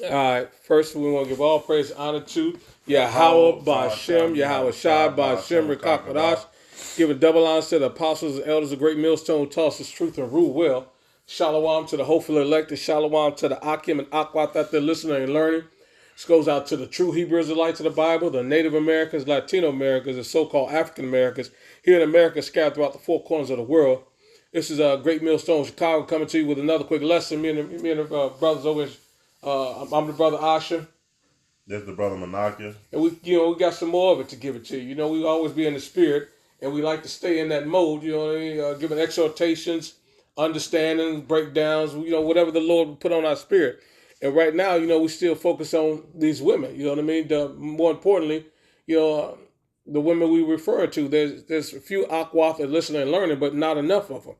All right. First, we want to give all praise and honor to Yahweh Bashem, Yahweh Shai Bashem, Rekakwadash. Giving double honor to the apostles and elders of Great Millstone, Tulsa's truth and rule well. Shalom to the hopeful elected. Shalom to the Akim and Akwat that they're listening and learning. This goes out to the true Hebrew Israelites of the Bible, the Native Americans, Latino Americans, and so-called African Americans here in America scattered throughout the four corners of the world. This is Great Millstone, Chicago, coming to you with another quick lesson. Me and the brothers over I'm the brother Asher, That's the brother Manakia. and we got some more of it to give it to you. We always be in the spirit, and we like to stay in that mode. You know what I mean? Giving exhortations, understandings, breakdowns. Whatever the Lord put on our spirit. And right now, we still focus on these women. You know what I mean? More importantly, the women we refer to. There's a few Akwath that listen and learning, but not enough of them.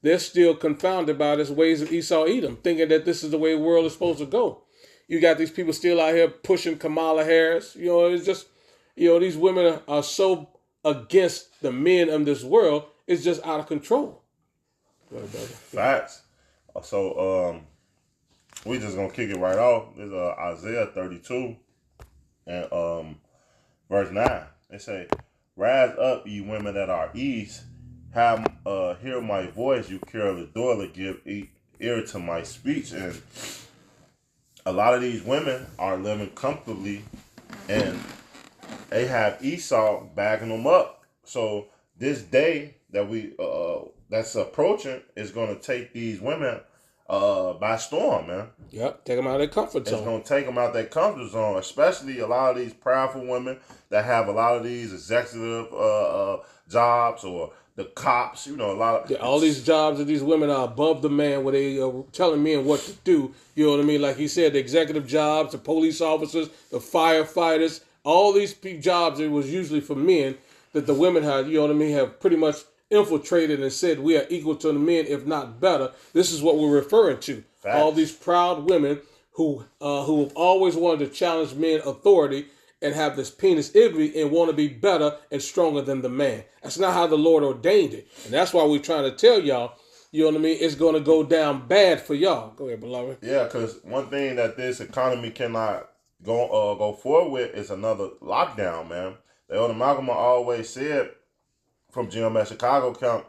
They're still confounded by this ways of Esau Edom, thinking that this is the way the world is supposed to go. You got these people still out here pushing Kamala Harris. It's just, these women are so against the men of this world. It's just out of control. Go ahead, brother. Facts. So we just gonna kick it right off. This is Isaiah 32 and verse 9. They say, "Rise up, ye women that are east, have hear my voice, you careless daughter, give ear to my speech." And a lot of these women are living comfortably, and they have Esau backing them up. So this day that that's approaching is going to take these women by storm, man. Yep, take them out of their comfort zone. It's going to take them out their comfort zone, especially a lot of these powerful women that have a lot of these executive jobs, or the cops, a lot of... All these jobs of these women are above the man, where they are telling men what to do. You know what I mean? Like he said, the executive jobs, the police officers, the firefighters, all these jobs, it was usually for men that the women had, have pretty much infiltrated and said we are equal to the men, if not better. This is what we're referring to. Facts. All these proud women who have always wanted to challenge men authority and have this penis envy and want to be better and stronger than the man. That's not how the Lord ordained it. And that's why we're trying to tell y'all, you know what I mean, it's going to go down bad for y'all. Go ahead, beloved. Yeah, because one thing that this economy cannot go forward with is another lockdown, man. The Elder Malcolm always said from GMS Chicago camp,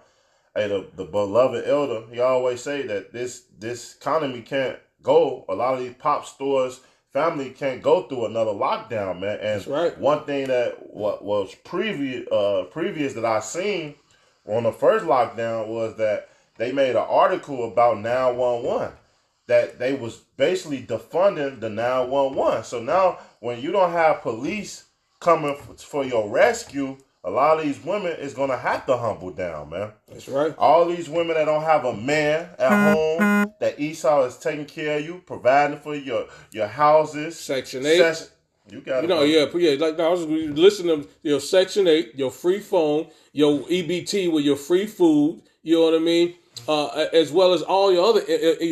hey, the beloved elder, he always say that this economy can't go. A lot of these pop stores, family can't go through another lockdown, man. And That's right. One thing that was previous that I seen on the first lockdown was that they made an article about 911, that they was basically defunding the 911. So now when you don't have police coming for your rescue, a lot of these women is going to have to humble down, man. That's right. All these women that don't have a man at home, that Esau is taking care of you, providing for your houses. Section 8. You got it. Yeah. Like I was listening to your Section 8, your free phone, your EBT with your free food, you know what I mean? As well as all your other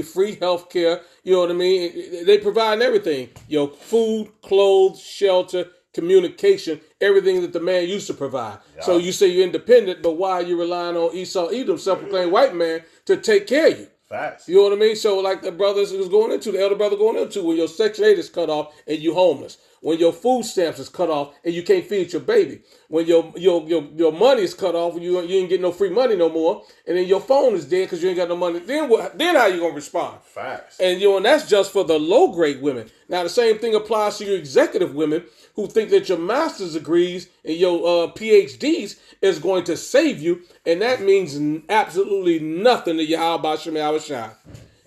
free health care, you know what I mean? They provide everything. Your food, clothes, shelter, communication, everything that the man used to provide. Yeah. So you say you're independent, but why are you relying on Esau Edom, self-proclaimed white man, to take care of you? Facts. You know what I mean? So like the brothers was going into, the elder brother going into, when your Section 8 is cut off and you homeless. When your food stamps is cut off and you can't feed your baby. When your money is cut off and you ain't getting no free money no more. And then your phone is dead because you ain't got no money. Then how you going to respond? Facts. And and that's just for the low grade women. Now the same thing applies to your executive women who think that your master's degrees and your PhDs is going to save you. And that means absolutely nothing to Yahweh Bashem Yahweh Shai.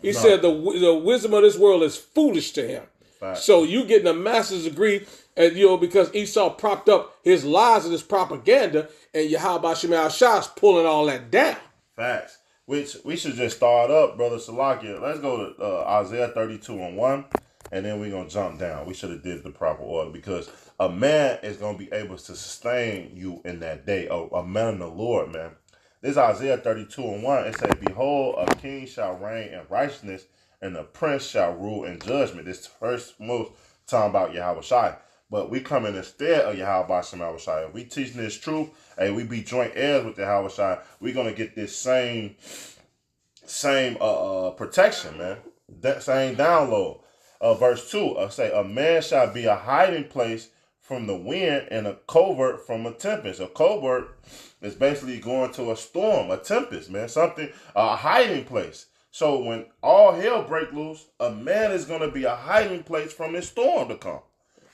He said the wisdom of this world is foolish to him. Fact. So you getting a master's degree, and because Esau propped up his lies and his propaganda, and Yahweh Bashem Yahweh Shai is pulling all that down. Facts. Which we should just start up, Brother Salakia. Let's go to Isaiah 32:1, and then we're going to jump down. We should have did the proper order, because a man is going to be able to sustain you in that day. A man of the Lord, man. This Isaiah 32:1. It says, "Behold, a king shall reign in righteousness, and a prince shall rule in judgment." This first most talking about Yahweh Shai. But we come in instead of Yahweh Bashem Yahweh Shai. If we teaching this truth, hey, we be joint heirs with Yahweh Shai, we're going to get this same protection, man. That same download. verse 2, say, a man shall be a hiding place from the wind and a covert from a tempest. A covert is basically going to a storm, a tempest, man, something, a hiding place. So when all hell break loose, a man is going to be a hiding place from his storm to come,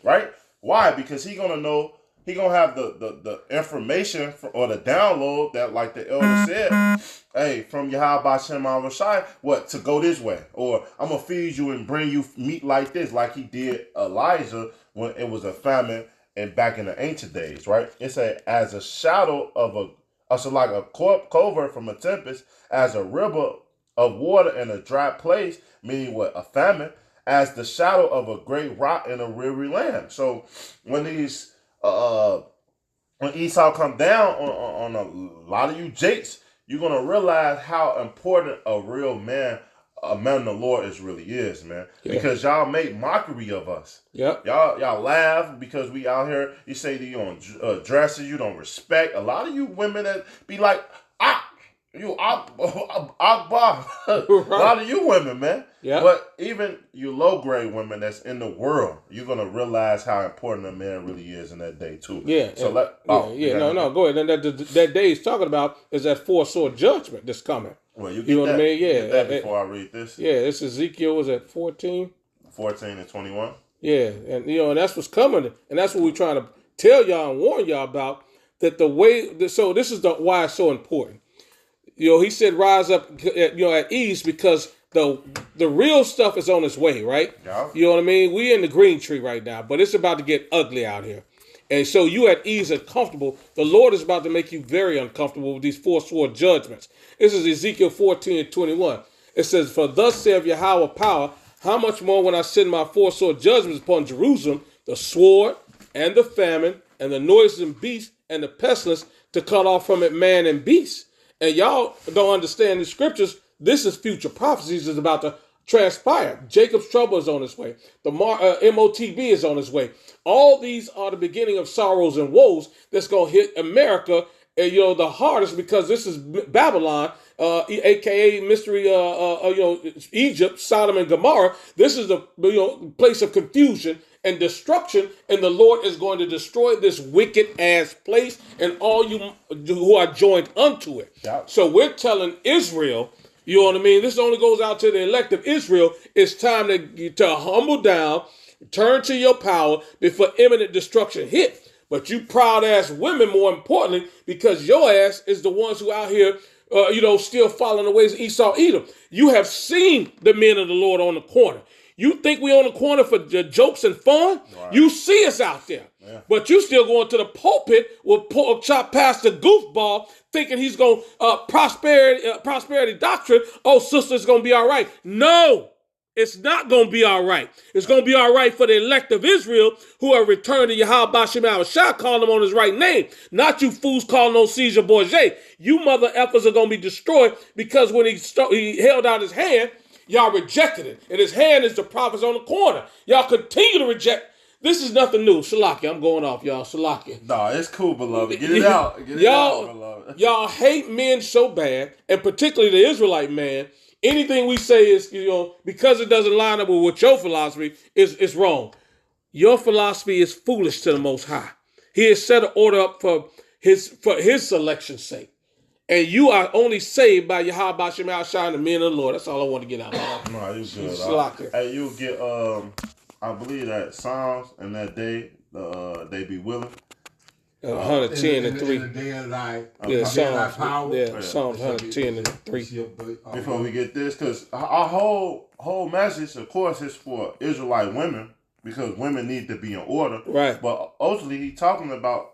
right? Why? Because he going to know, he going to have the information or the download that, like the elder said, hey, from Yahweh Shem Rashai, what, to go this way. Or I'm going to feed you and bring you meat like this, like he did Elijah when it was a famine and back in the ancient days, right? It say, as a shadow of so like a covert from a tempest, as a river of water in a dry place, meaning what, a famine, as the shadow of a great rock in a weary land. So when these when Esau come down on a lot of you jakes, you're gonna realize how important a real man, a man of the Lord really is, man. Yeah. Because y'all make mockery of us. Yep. Y'all laugh because we out here. You say that you don't dress, you don't respect. A lot of you women that be like, Akbar. Right. A lot of you women, man. Yeah. But even you low grade women that's in the world, you're gonna realize how important a man really is in that day too. Yeah. So go ahead. And that day he's talking about is that four-sword judgment that's coming. Well, you know what I mean? Yeah. Get that before I read this. Yeah, it's Ezekiel was at 14. 14 and 21. Yeah, and and that's what's coming, and that's what we're trying to tell y'all and warn y'all about. That the way, so this is why it's so important. He said rise up, at ease, because the real stuff is on its way, right? Yeah. You know what I mean? We in the green tree right now, but it's about to get ugly out here. And so you at ease and comfortable. The Lord is about to make you very uncomfortable with these four-sword judgments. This is Ezekiel 14 and 21. It says, for thus saith Yahweh power, how much more when I send my four-sword judgments upon Jerusalem, the sword and the famine and the noisome beast and the pestilence, to cut off from it man and beast. And y'all don't understand the scriptures. This is future prophecies is about to transpire. Jacob's trouble is on its way. The MOTB is on its way. All these are the beginning of sorrows and woes that's going to hit America, the hardest, because this is Babylon, aka mystery, Egypt, Sodom and Gomorrah. This is the place of confusion and destruction, and the Lord is going to destroy this wicked ass place and all you who are joined unto it. Yeah. So we're telling Israel, you know what I mean? This only goes out to the elect of Israel. It's time to humble down, turn to your power before imminent destruction hit. But you proud ass women, more importantly, because your ass is the ones who out here, still following the ways of Esau, Edom. You have seen the men of the Lord on the corner. You think we on the corner for jokes and fun? Right. You see us out there. Yeah. But you still going to the pulpit with pork chop past the goofball, thinking he's going prosperity doctrine. Oh, sister, it's going to be all right. No, it's not going to be all right. It's going to be all right for the elect of Israel who are returned to Yahweh Shem Shah, calling him on his right name. Not you fools calling on Caesar Borgia. You mother effers are going to be destroyed because when he held out his hand, y'all rejected it. And his hand is the prophets on the corner. Y'all continue to reject. This is nothing new. Shalakia, I'm going off, y'all. Shalakia. No, it's cool, beloved. Get it out. Get it out, beloved. Y'all hate men so bad, and particularly the Israelite man. Anything we say is, because it doesn't line up with what your philosophy is wrong. Your philosophy is foolish to the Most High. He has set an order up for his selection's sake. And you are only saved by Yahweh Shem Shah and the men of the Lord. That's all I want to get out of. No, you good. Hey, you'll get, I believe that Psalms in that day, they be willing. 110 and 3. In the day of life. Yeah, Psalms 110 and 3. Before we get this, because our whole message, of course, is for Israelite women, because women need to be in order. Right. But ultimately, he's talking about,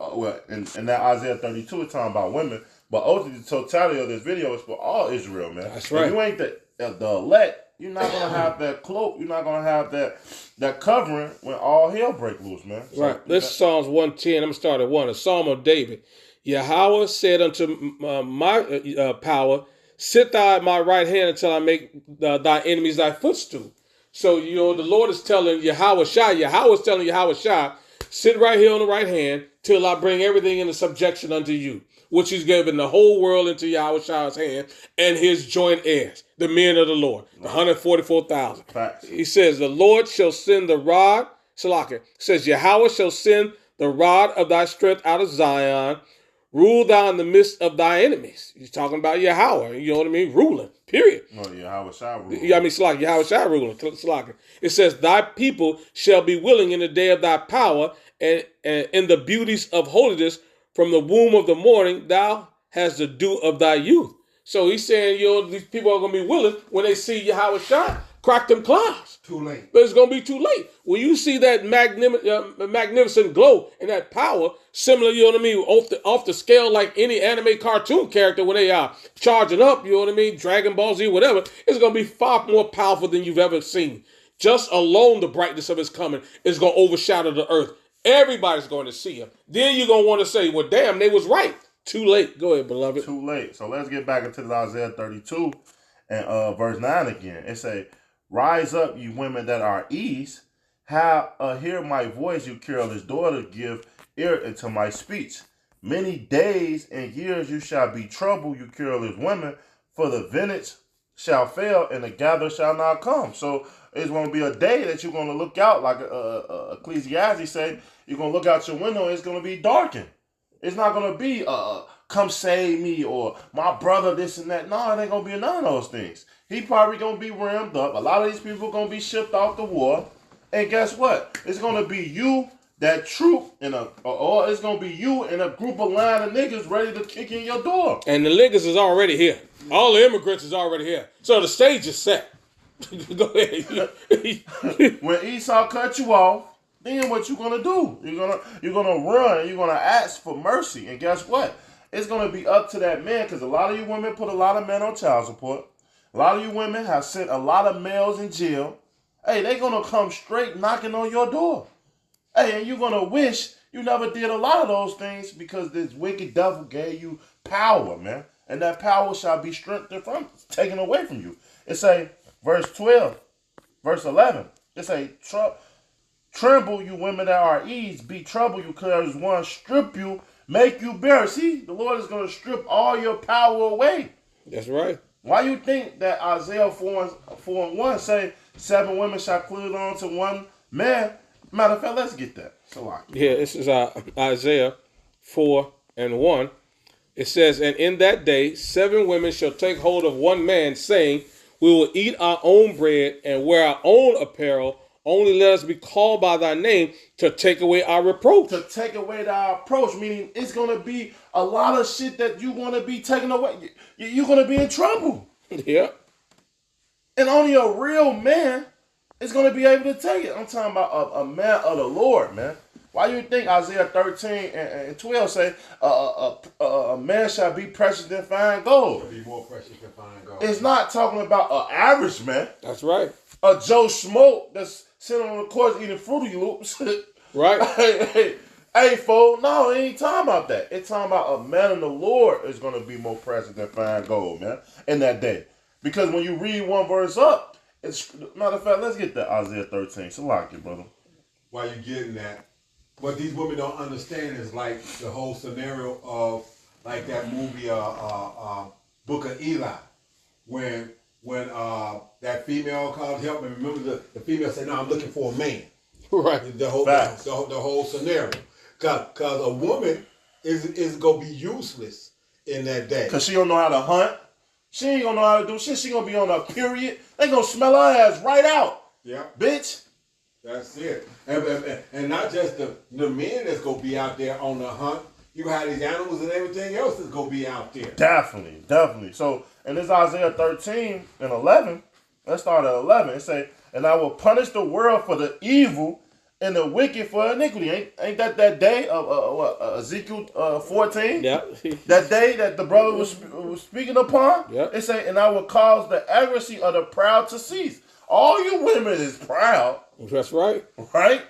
in that Isaiah 32, it's talking about women. But ultimately, the totality of this video is for all Israel, man. That's right. If you ain't the elect, you're not gonna have that cloak. You're not gonna have that covering when all hell break loose, man. So, right. This is Psalms 110. I'm gonna start at 1. A Psalm of David. Yahweh said unto my power, sit thou at my right hand until I make thy enemies thy footstool. So the Lord is telling Yahweh Shai. Yahweh is telling Yahweh Shai, sit right here on the right hand till I bring everything into subjection unto you. which he's given the whole world into Yahushua's hand, and his joint heirs, the men of the Lord, the 144,000. Facts. He says, the Lord shall send the rod, Salaka, says, Yahweh shall send the rod of thy strength out of Zion, rule thou in the midst of thy enemies. He's talking about Yahweh, you know what I mean? Ruling, period. Oh, yeah, how was Shah rule? Yeah, I mean, Salaka, Yahweh ruling, Salaka. It says, thy people shall be willing in the day of thy power, and in the beauties of holiness, from the womb of the morning, thou hast the dew of thy youth. So he's saying, these people are going to be willing when they see Yahweh crack them clouds. Too late. But it's going to be too late. When you see that magnificent glow and that power, similar, you know what I mean, off the scale like any anime cartoon character when they are charging up, you know what I mean, Dragon Ball Z, whatever, it's going to be far more powerful than you've ever seen. Just alone the brightness of his coming is going to overshadow the earth. Everybody's going to see him. Then you're going to want to say, well, damn, they was right. Too late. Go ahead, beloved. Too late. So let's get back into Isaiah 32 and verse 9 again. It say, rise up, you women that are east. Hear my voice, you careless daughter. Give ear unto my speech. Many days and years you shall be troubled, you careless women. For the vintage shall fail and the gather shall not come. So it's going to be a day that you're going to look out, like Ecclesiastes say, you're going to look out your window and it's going to be darkened. It's not going to be, come save me or my brother this and that. No, it ain't going to be none of those things. He probably going to be rammed up. A lot of these people going to be shipped off the war. And guess what? It's going to be you, that troop, or it's going to be you and a group of line of niggas ready to kick in your door. And the niggas is already here. All the immigrants is already here. So the stage is set. Go ahead. When Esau cut you off, then what you gonna do? You're gonna run. You're gonna ask for mercy. And guess what? It's gonna be up to that man, because a lot of you women put a lot of men on child support. A lot of you women have sent a lot of males in jail. Hey, they gonna come straight knocking on your door. Hey, and you're gonna wish you never did a lot of those things, because this wicked devil gave you power, man. And that power shall be taken away from you. It say, verse 12, verse 11. It say, tremble, you women that are ease, be troubled, you because one strip you, make you bare. See, the Lord is going to strip all your power away. That's right. Why you think that Isaiah 4:1 say 7 women shall cleave on to one man? Matter of fact, let's get that. Yeah, this is Isaiah 4:1. It says, and in that day 7 women shall take hold of one man, saying, we will eat our own bread and wear our own apparel. Only let us be called by thy name to take away our reproach. To take away our reproach, meaning it's going to be a lot of shit that you want to be taken away. You're going to be in trouble. Yeah. And only a real man is going to be able to take it. I'm talking about a man of the Lord, man. Why you think Isaiah 13 and 12 say a man shall be precious than fine gold? Shall be more precious than fine gold. It's not talking about an average man. That's right. A Joe Schmoke that's sitting on the course eating Fruity Loops. Right. Hey, folks, no, it ain't talking about that. It's talking about a man in the Lord is going to be more precious than fine gold, man, in that day. Because when you read one verse up, matter of fact, let's get that Isaiah 13. So lock it, brother. While you're getting that, what these women don't understand is like the whole scenario of like that movie, Book of Eli, when that female called help, and remember the female said, "No, I'm looking for a man." Right. The whole scenario, cause a woman is gonna be useless in that day. Cause she don't know how to hunt. She ain't gonna know how to do shit. She gonna be on a period. They gonna smell her ass right out. Yeah, bitch. That's it. And not just the men that's gonna be out there on the hunt. You have these animals and everything else that's gonna be out there. Definitely. So in this Isaiah 13 and 11, let's start at 11. It say, and I will punish the world for the evil and the wicked for iniquity. Ain't that day of Ezekiel 14? Yeah. That day that the brother was speaking upon? Yeah. It say, and I will cause the arrogancy of the proud to cease. All you women is proud. That's right. Right?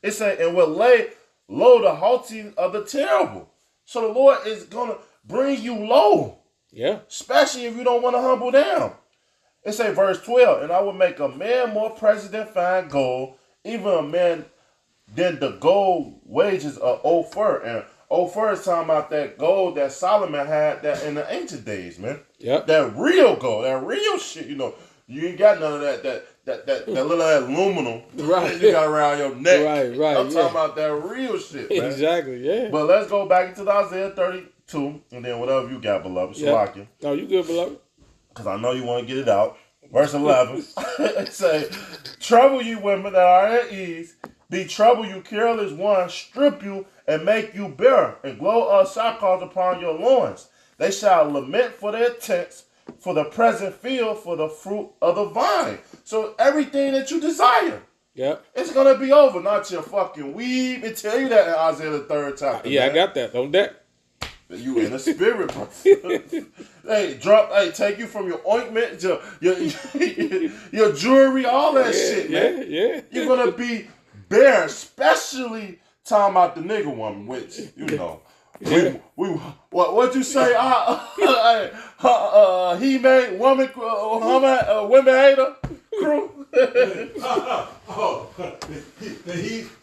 It say, and will lay low the haughty of the terrible. So the Lord is going to bring you low. Yeah. Especially if you don't want to humble down. It say verse 12, and I will make a man more precious than fine gold, even a man than the gold wages of Ophir, and first talking about that gold that Solomon had that in the ancient days, man. Yep. That real gold, that real shit. You know, you ain't got none of that little aluminum Right. you got around your neck. Right. I'm talking about that real shit, man. Exactly. Yeah. But let's go back into the Isaiah 32, and then whatever you got, beloved. Shalakia. No, you good, beloved? Because I know you want to get it out. Verse 11. It say, trouble you women that are at ease, be trouble you careless ones, strip you and make you bare, and glow of sackcloth upon your loins. They shall lament for their tents, for the present field, for the fruit of the vine. So everything that you desire, Yep. it's going to be over. Not your fucking weave. It tell you that in Isaiah the 3rd chapter. Yeah, man. I got that on deck. You in the spirit, bro. Hey, take you from your ointment to your jewelry, all that shit, man. Yeah. You're gonna be bare, especially talking about the nigga woman, which you know. What'd you say? He made woman, women hater crew. The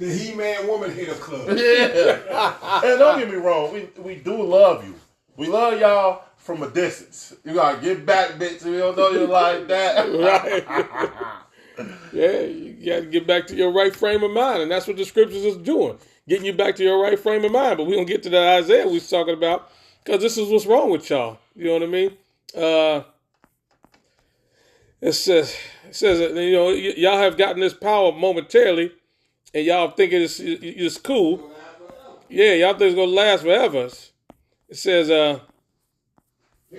He-Man Woman Hater Club. Yeah. And don't get me wrong, we do love you. We love y'all from a distance. You gotta get back, bitch. We don't know you like that. Right. Yeah, you got to get back to your right frame of mind, and that's what the scriptures is doing, getting you back to your right frame of mind. But we don't get to that Isaiah we was talking about, because this is what's wrong with y'all. You know what I mean? It says that, you know, y'all have gotten this power momentarily, and y'all think it's cool. Yeah, y'all think it's gonna last forever. It says, They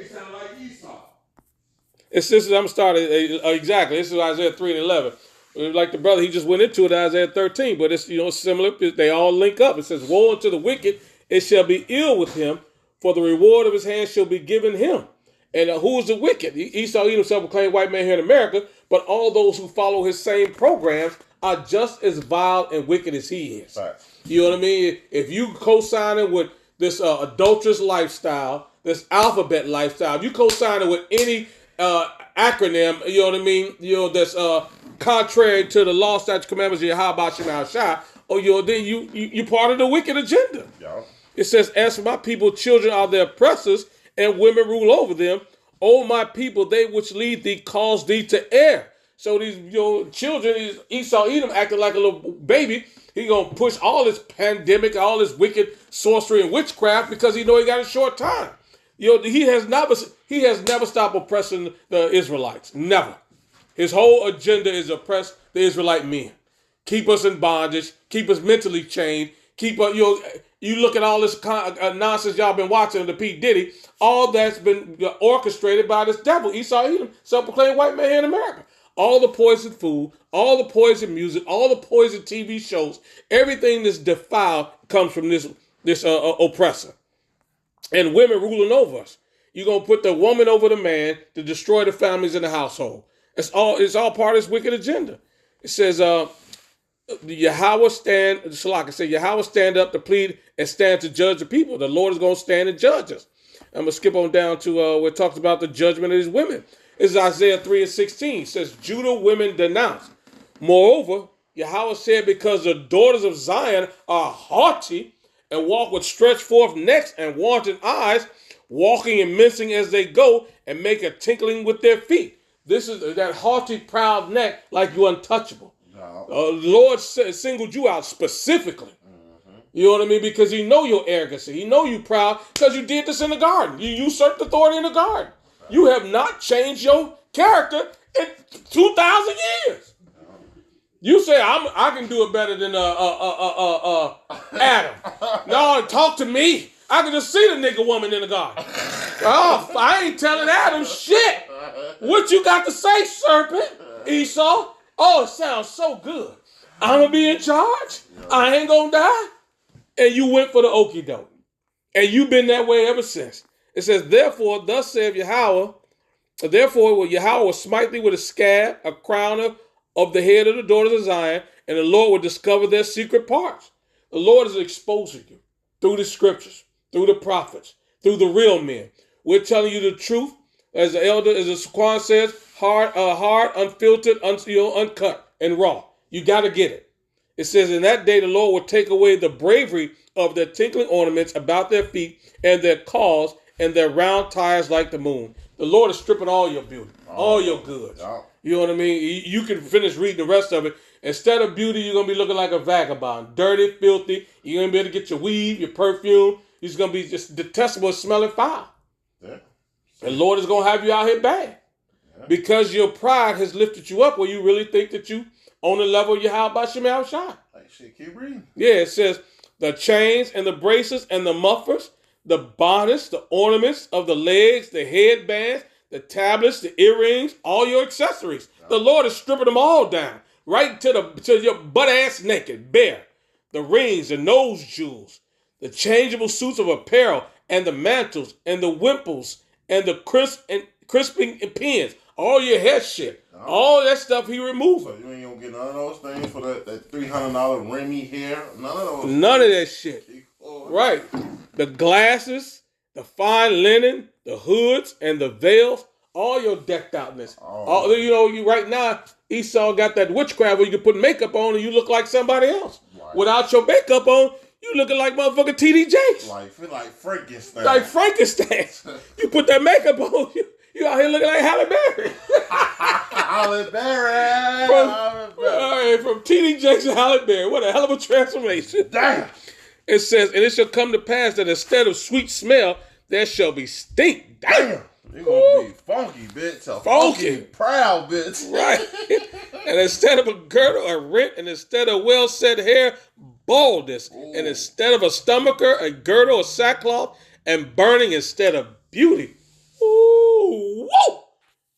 sound like Esau. this is I'm starting exactly. This is Isaiah 3:11. Like the brother, he just went into it, Isaiah 13, but it's, you know, similar. They all link up. It says, "Woe unto the wicked! It shall be ill with him, for the reward of his hand shall be given him." And who is the wicked? Esau, he himself proclaimed white man here in America, but all those who follow his same programs are just as vile and wicked as he is. Right. You know what I mean? If you co-signing with this adulterous lifestyle, this alphabet lifestyle, if you co-signing with any acronym, you know what I mean? You know, that's contrary to the law, statutes, commandments of Yahweh Shem Shai, or you know, then you part of the wicked agenda. Yeah. It says, "As for my people, children are their oppressors, and women rule over them. O my people, they which lead thee cause thee to err." So these children, Esau Edom acting like a little baby. He gonna push all this pandemic, all this wicked sorcery and witchcraft because he know he got a short time. He has never stopped oppressing the Israelites. Never. His whole agenda is oppress the Israelite men, keep us in bondage, keep us mentally chained, keep us. You look at all this nonsense y'all been watching, the P. Diddy, all that's been orchestrated by this devil, Esau Edom, self-proclaimed white man here in America. All the poison food, all the poison music, all the poison TV shows, everything that's defiled comes from this oppressor. And women ruling over us. You're going to put the woman over the man to destroy the families in the household. It's all part of this wicked agenda. It says, Yahweh stand up to plead and stand to judge the people. The Lord is going to stand and judge us. I'm going to skip on down to where it talks about the judgment of these women. It's Isaiah 3:16. It says, Judah women denounced. Moreover, Yahweh said, because the daughters of Zion are haughty and walk with stretched forth necks and wanton eyes, walking and mincing as they go, and make a tinkling with their feet. This is that haughty, proud neck, like you're untouchable. The Lord singled you out specifically. You know what I mean? Because he know your arrogancy. He know you proud because you did this in the garden. You usurped authority in the garden. You have not changed your character in 2,000 years. You say I can do it better than Adam. No, talk to me. I can just see the nigga woman in the garden. Oh, I ain't telling Adam shit. What you got to say, serpent, Esau? Oh, it sounds so good. I'm going to be in charge. I ain't going to die. And you went for the okie doke. And you've been that way ever since. It says, therefore, thus saith Yahweh, therefore Yahweh will smite thee with a scab, a crown of the head of the daughters of Zion, and the Lord will discover their secret parts. The Lord is exposing you through the scriptures, through the prophets, through the real men. We're telling you the truth, as the elder, as the Saquon says, hard, unfiltered, uncut, and raw. You got to get it. It says, in that day the Lord will take away the bravery of their tinkling ornaments about their feet and their calls and their round tires like the moon. The Lord is stripping all your beauty, all your goods. Yeah. You know what I mean? You can finish reading the rest of it. Instead of beauty, you're going to be looking like a vagabond. Dirty, filthy. You're going to be able to get your weave, your perfume. You're just going to be just detestable, smelling foul. Yeah. The Lord is going to have you out here bad. Because your pride has lifted you up where you really think that you on the level of Yahweh Shem Shai. Like shit, keep reading. Yeah, it says the chains and the bracelets and the mufflers, the bonnets, the ornaments of the legs, the headbands, the tablets, the earrings, all your accessories. The Lord is stripping them all down, right to your butt ass naked, bare. The rings, the nose jewels, the changeable suits of apparel, and the mantles, and the wimples, and the crisping pins, all your hair shit, all that stuff he removing. So you ain't gonna get none of those things for that $300 Remy hair. None of those. None of that shit. Right. The glasses, the fine linen, the hoods, and the veils, all your decked outness. All, you right now, Esau got that witchcraft where you can put makeup on and you look like somebody else. Right. Without your makeup on, you looking like motherfucking TD Jakes. Like Frankenstein. Like Frankenstein. You put that makeup on, you out here looking like Halle Berry. Halle Berry. From TD Jakes to Halle Berry. What a hell of a transformation. Damn. It says, and it shall come to pass that instead of sweet smell, there shall be stink. Damn. You gonna be funky, bitch. A funky, proud bitch. Right. And instead of a girdle, a rent, and instead of well set hair, baldness. Ooh. And instead of a stomacher, a girdle, a sackcloth, and burning instead of beauty. Ooh, whoa!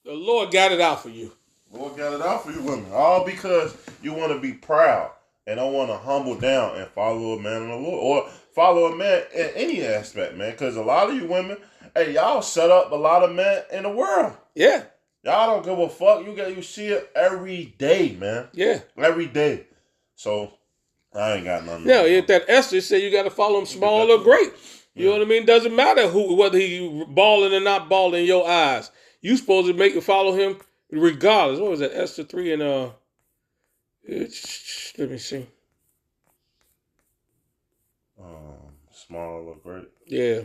The Lord got it out for you. Lord got it out for you women. All because you want to be proud and don't want to humble down and follow a man in the Lord. Or follow a man in any aspect, man. Because a lot of you women, hey, y'all set up a lot of men in the world. Yeah. Y'all don't give a fuck. You see it every day, man. Yeah. Every day. So, I ain't got nothing. No, if that Esther said you got to follow him small or great. You know what I mean? Doesn't matter whether he balling or not balling in your eyes. You supposed to make you follow him regardless. What was that? Esther 3 and let me see. Small or great. Yeah.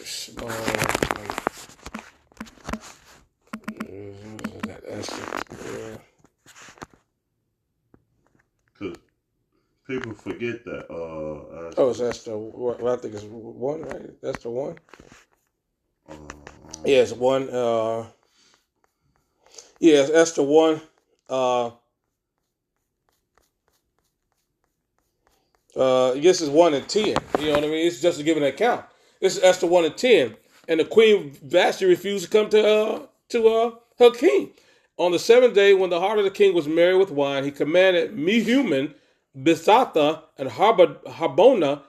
Small. That Esther. Yeah. Cause people forget that. It's Esther. I think it's 1, right? That's the 1. Yeah, it's 1. Yeah, it's Esther 1. I guess it's 1 and 10. You know what I mean? It's just to give an account. This is Esther 1 and 10. And the queen Vashti refused to come to her king. On the 7th day, when the heart of the king was merry with wine, he commanded Mehuman, Bethatha, and Harbona,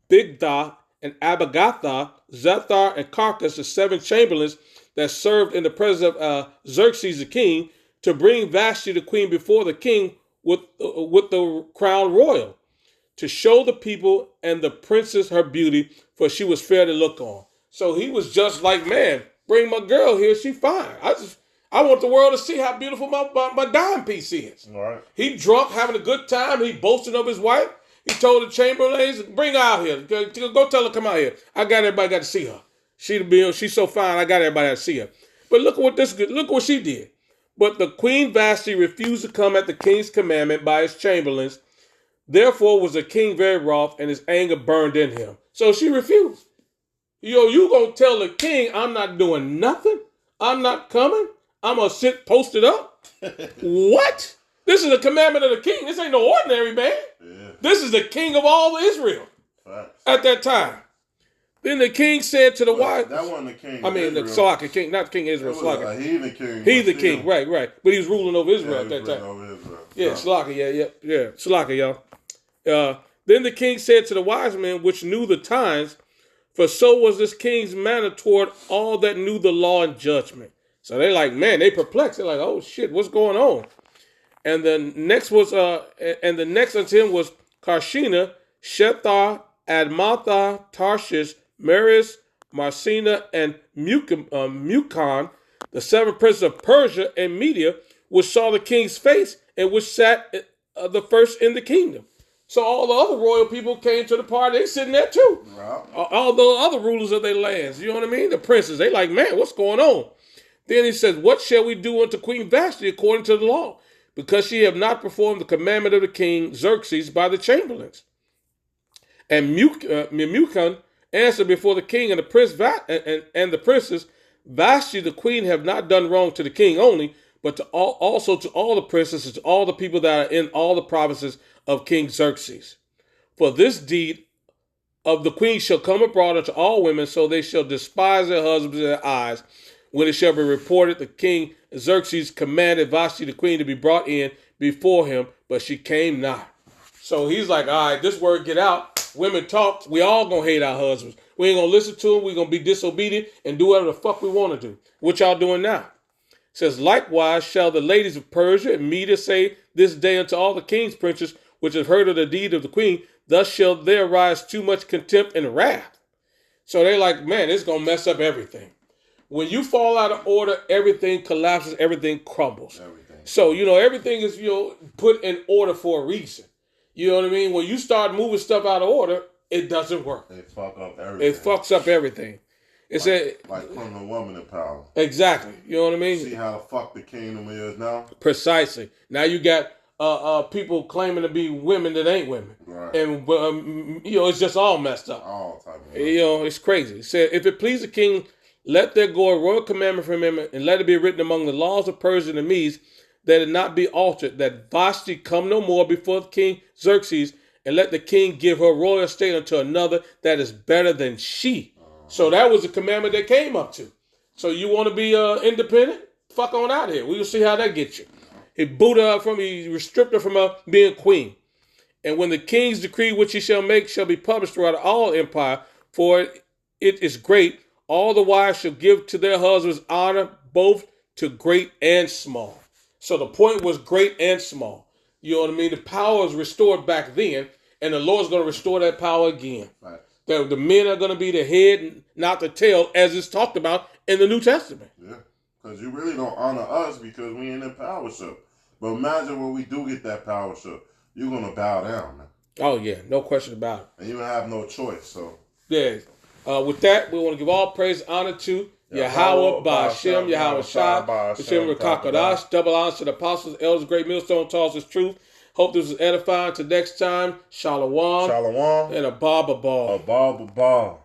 Bigtha, and Abagatha, Zethar, and Carcas, the 7 chamberlains that served in the presence of Xerxes the king, to bring Vashti the queen before the king with the crown royal, to show the people and the princess her beauty, for she was fair to look on. So he was just like, man, bring my girl here, she fine. I want the world to see how beautiful my dime piece is. All right. He drunk, having a good time. He boasting of his wife. He told the chamberlains, bring her out here. Go tell her come out here. I got everybody got to see her. She's so fine, I got everybody to see her. But look what she did. But the queen Vashti refused to come at the king's commandment by his chamberlains. Therefore was the king very wroth, and his anger burned in him. So she refused. You gonna tell the king I'm not doing nothing? I'm not coming? I'm gonna sit posted up? What? This is a commandment of the king. This ain't no ordinary man. Yeah. This is the king of all Israel. Facts. At that time. Then the king said to the wife. That wasn't the king. I mean, the Salaka king, not King Israel. Salaka. Heathen king. Heathen king, right. But he was ruling over Israel at that time. Yeah, Salaka, yeah. Salaka, y'all. Then the king said to the wise men, which knew the times, for so was this king's manner toward all that knew the law and judgment. So they're like, man, they perplexed. They're like, oh shit, what's going on? And the next unto him was Karshina, Shethar, Admatha, Tarshish, Maris, Marcina, and Mukan, the 7 princes of Persia and Media, which saw the king's face, and which sat the first in the kingdom. So all the other royal people came to the party. They sitting there too. Wow. All the other rulers of their lands. You know what I mean? The princes. They like, man, what's going on? Then he says, what shall we do unto Queen Vashti according to the law? Because she have not performed the commandment of the king Xerxes by the chamberlains. And Memucan answered before the king and the prince and the princes, Vashti the queen have not done wrong to the king only, but to also to all the princes and to all the people that are in all the provinces of King Xerxes. For this deed of the queen shall come abroad unto all women, so they shall despise their husbands in their eyes. When it shall be reported, the king Xerxes commanded Vashti the queen to be brought in before him, but she came not. So he's like, all right, this word get out. Women talk. We all gonna hate our husbands. We ain't gonna listen to them. We gonna be disobedient and do whatever the fuck we want to do. What y'all doing now? It says, likewise shall the ladies of Persia and Media say this day unto all the king's princes which have heard of the deed of the queen, thus shall there arise too much contempt and wrath. So they're like, man, it's gonna mess up everything. When you fall out of order, everything collapses, everything crumbles. Everything. So, everything is, put in order for a reason. You know what I mean? When you start moving stuff out of order, it doesn't work. It fuck up everything. It fucks up everything. It's like putting a woman in power. Exactly. You know what I mean? See how the fuck the kingdom is now? Precisely. Now you got people claiming to be women that ain't women. Right. And, it's just all messed up. All type of It's crazy. It said, if it please the king, let there go a royal commandment from him, and let it be written among the laws of Persia and the Medes, that it not be altered, that Vashti come no more before the king Xerxes, and let the king give her royal estate unto another that is better than she. So that was the commandment they came up to. So you want to be independent? Fuck on out here. We'll see how that gets you. He booted her he restricted her from being queen. And when the king's decree which he shall make shall be published throughout all empire, for it is great, all the wives shall give to their husbands honor, both to great and small. So the point was great and small. You know what I mean? The power was restored back then, and the Lord's going to restore that power again. Right. The men are going to be the head and not the tail, as it's talked about in the New Testament. Yeah, because you really don't honor us because we ain't in powership. But imagine when we do get that powership, you're going to bow down, man. Oh, yeah, no question about it. And you have no choice, so. Yeah. With that, we want to give all praise and honor to Yahweh, Ba'ashem, Yahweh Shai, B'Shem Rekakadash. Double honors to the apostles, elders, great millstone, taught us truth. Hope this was edifying. Till next time, Shalom. Shalom. And a Baba Ball. A Baba Ball.